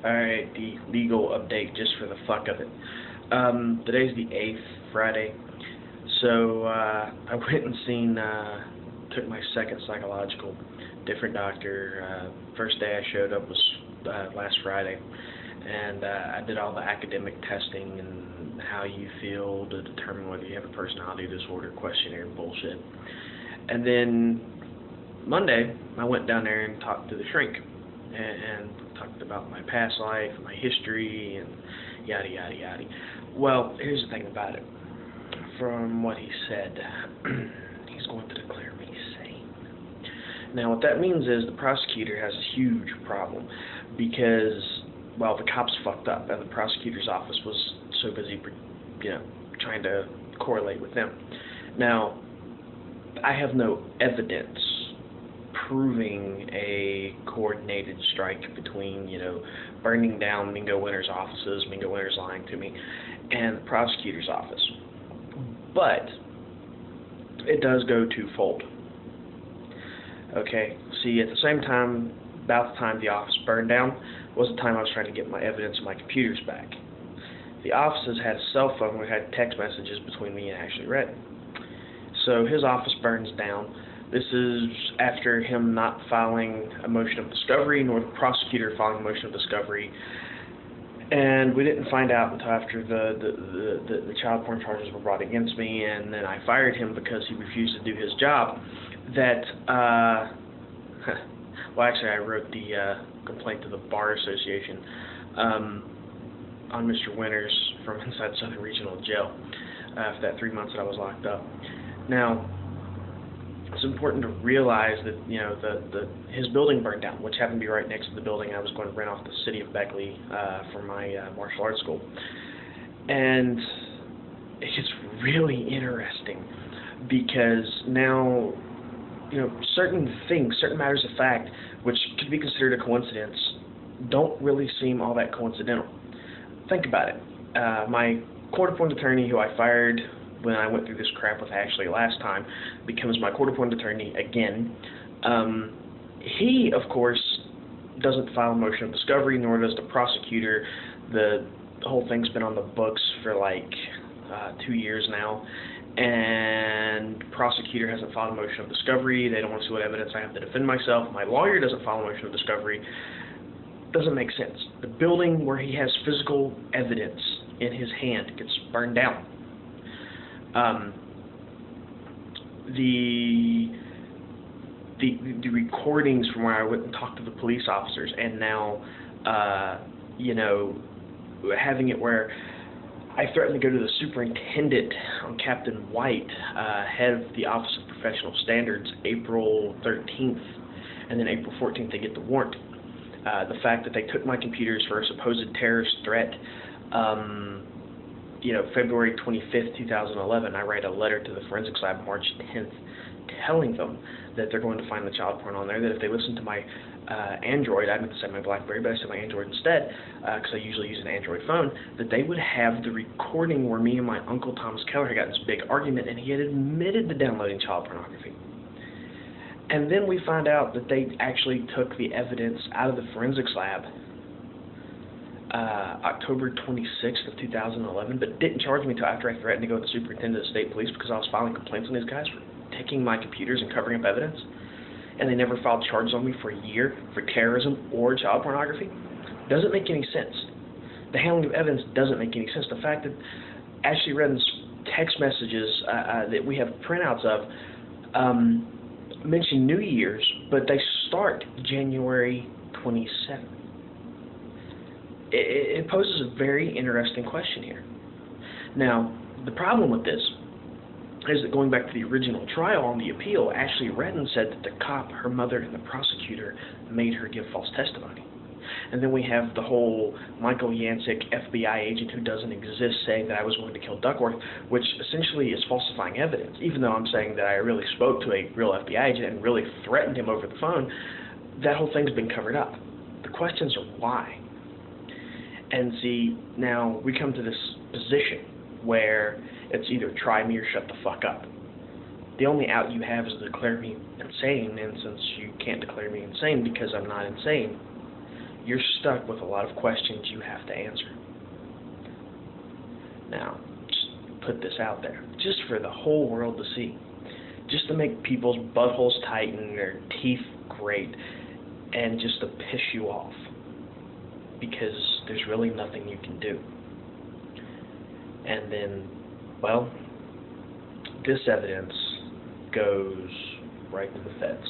Alright, the legal update just for the fuck of it. Today's the 8th, Friday. So, I went and took my second psychological, different doctor. First day I showed up was last Friday. And I did all the academic testing and how you feel to determine whether you have a personality disorder questionnaire bullshit. And then Monday, I went down there and talked to the shrink. And talked about my past life, my history, and yada yada yada. Well, here's the thing about it. From what he said, he's going to declare me sane. Now, what that means is the prosecutor has a huge problem because, well, the cops fucked up, and the prosecutor's office was so busy, trying to correlate with them. Now, I have no evidence proving a coordinated strike between, burning down Mingo Winter's offices, Mingo Winter's lying to me, and the prosecutor's office. But it does go twofold. Okay, see, at the same time, about the time the office burned down, was the time I was trying to get my evidence and my computers back. The offices had a cell phone where it had text messages between me and Ashley Redden. So his office burns down. This is after him not filing a motion of discovery, nor the prosecutor filing a motion of discovery. And we didn't find out until after the child porn charges were brought against me, and then I fired him because he refused to do his job. Well, actually, I wrote the complaint to the Bar Association on Mr. Winters from inside Southern Regional Jail for that 3 months that I was locked up. Now, it's important to realize that his building burned down, which happened to be right next to the building I was going to rent off the city of Beckley for my martial arts school. And it gets really interesting because now, certain matters of fact, which could be considered a coincidence, don't really seem all that coincidental. Think about it. My court-appointed attorney, who I fired when I went through this crap with Ashley last time, becomes my court-appointed attorney again. He, of course, doesn't file a motion of discovery, nor does the prosecutor. The whole thing's been on the books for like 2 years now, and the prosecutor hasn't filed a motion of discovery. They don't want to see what evidence I have to defend myself. My lawyer doesn't file a motion of discovery. Doesn't make sense. The building where he has physical evidence in his hand gets burned down. The recordings from where I went and talked to the police officers, and now, having it where I threatened to go to the superintendent on Captain White, head of the Office of Professional Standards, April 13th, and then April 14th they get the warrant. The fact that they took my computers for a supposed terrorist threat, February 25th, 2011, I write a letter to the forensics lab March 10th telling them that they're going to find the child porn on there, that if they listen to my Android, I meant to say my BlackBerry, but I said my Android instead, because I usually use an Android phone, that they would have the recording where me and my uncle Thomas Keller had gotten this big argument, and he had admitted to downloading child pornography. And then we find out that they actually took the evidence out of the forensics lab October 26th of 2011, but didn't charge me until after I threatened to go to the superintendent of state police because I was filing complaints on these guys for taking my computers and covering up evidence, and they never filed charges on me for a year for terrorism or child pornography. Doesn't make any sense. The handling of evidence doesn't make any sense. The fact that Ashley Redden's text messages that we have printouts of mention New Year's, but they start January 27th. It poses a very interesting question here. Now, the problem with this is that going back to the original trial on the appeal, Ashley Redden said that the cop, her mother, and the prosecutor made her give false testimony. And then we have the whole Michael Yancik, FBI agent who doesn't exist, saying that I was going to kill Duckworth, which essentially is falsifying evidence. Even though I'm saying that I really spoke to a real FBI agent and really threatened him over the phone, that whole thing's been covered up. The questions are why. And see, now we come to this position where it's either try me or shut the fuck up. The only out you have is to declare me insane, and since you can't declare me insane because I'm not insane, you're stuck with a lot of questions you have to answer. Now, just put this out there, just for the whole world to see, just to make people's buttholes tighten, their teeth grate, and just to piss you off, because there's really nothing you can do. And then, well, this evidence goes right to the feds.